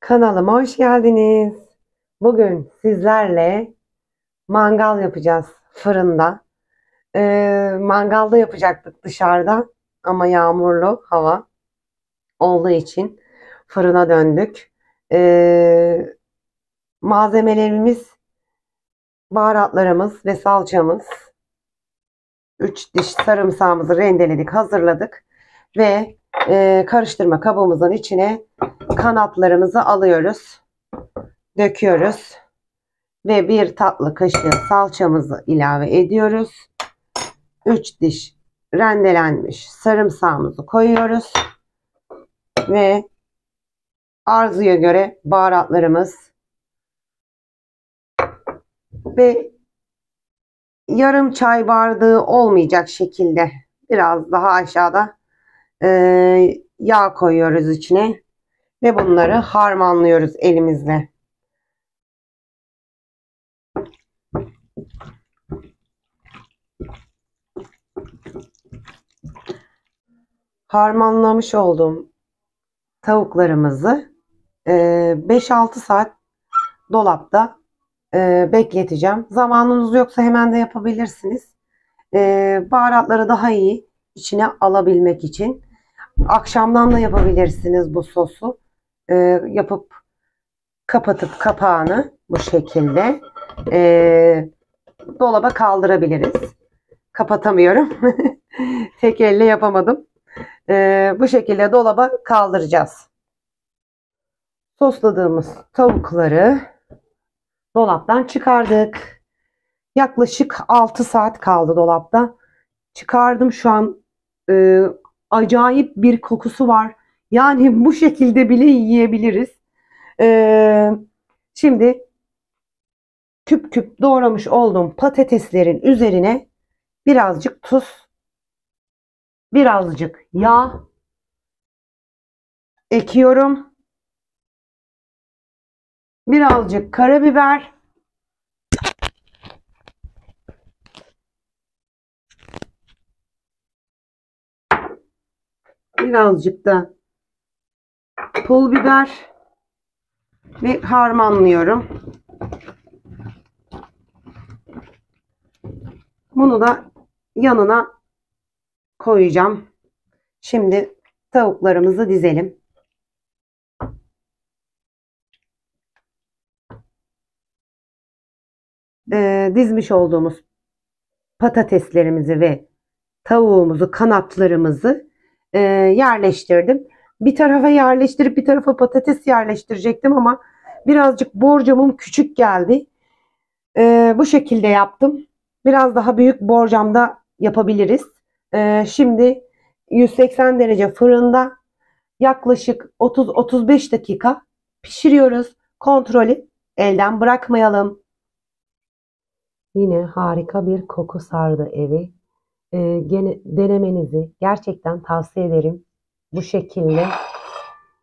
Kanalıma hoş geldiniz. Bugün sizlerle mangal yapacağız fırında. Mangalda yapacaktık dışarıda ama yağmurlu hava olduğu için fırına döndük. Malzemelerimiz baharatlarımız ve salçamız. 3 diş sarımsağımızı rendeledik, hazırladık ve karıştırma kabımızın içine kanatlarımızı alıyoruz, döküyoruz ve bir tatlı kaşığı salçamızı ilave ediyoruz. 3 diş rendelenmiş sarımsağımızı koyuyoruz ve arzuya göre baharatlarımız ve yarım çay bardağı olmayacak şekilde biraz daha aşağıda yağ koyuyoruz içine ve bunları harmanlıyoruz elimizle. Harmanlamış olduğum tavuklarımızı 5-6 saat dolapta bekleteceğim. Zamanınız yoksa hemen de yapabilirsiniz. Baharatları daha iyi içine alabilmek için. Akşamdan da yapabilirsiniz bu sosu. Yapıp kapatıp kapağını bu şekilde dolaba kaldırabiliriz. Kapatamıyorum. Tek elle yapamadım. Bu şekilde dolaba kaldıracağız. Sosladığımız tavukları dolaptan çıkardık. Yaklaşık 6 saat kaldı dolapta. Çıkardım, şu an acayip bir kokusu var. Yani bu şekilde bile yiyebiliriz. Şimdi küp küp doğramış olduğum patateslerin üzerine birazcık tuz, birazcık yağ ekiyorum. Birazcık karabiber. Birazcık da pul biber ve harmanlıyorum. Bunu da yanına koyacağım. Şimdi tavuklarımızı dizelim. Dizmiş olduğumuz patateslerimizi ve tavuğumuzu, kanatlarımızı yerleştirdim. Bir tarafa yerleştirip bir tarafa patates yerleştirecektim ama birazcık borcamım küçük geldi. Bu şekilde yaptım. Biraz daha büyük borcamda yapabiliriz. Şimdi 180 derece fırında yaklaşık 30-35 dakika pişiriyoruz. Kontrolü elden bırakmayalım. Yine harika bir koku sardı evi. Gene denemenizi gerçekten tavsiye ederim. Bu şekilde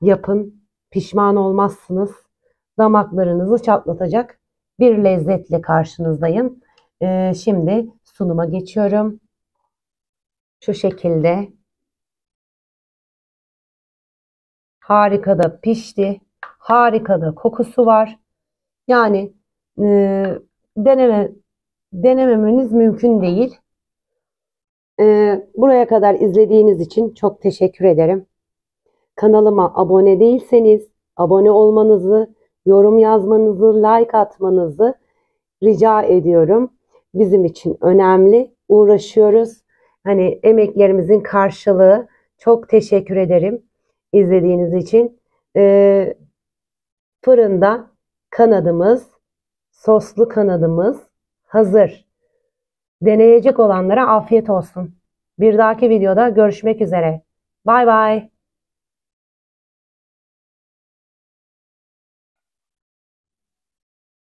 yapın. Pişman olmazsınız. Damaklarınızı çatlatacak bir lezzetle karşınızdayım. Şimdi sunuma geçiyorum. Şu şekilde. Harika da pişti. Harika da kokusu var. Yani denememeniz mümkün değil. Buraya kadar izlediğiniz için çok teşekkür ederim. Kanalıma abone değilseniz abone olmanızı, yorum yazmanızı, like atmanızı rica ediyorum. Bizim için önemli. Uğraşıyoruz. Hani emeklerimizin karşılığı. Çok teşekkür ederim izlediğiniz için. Fırında kanadımız, soslu kanadımız hazır. Deneyecek olanlara afiyet olsun. Bir dahaki videoda görüşmek üzere. Bay bay.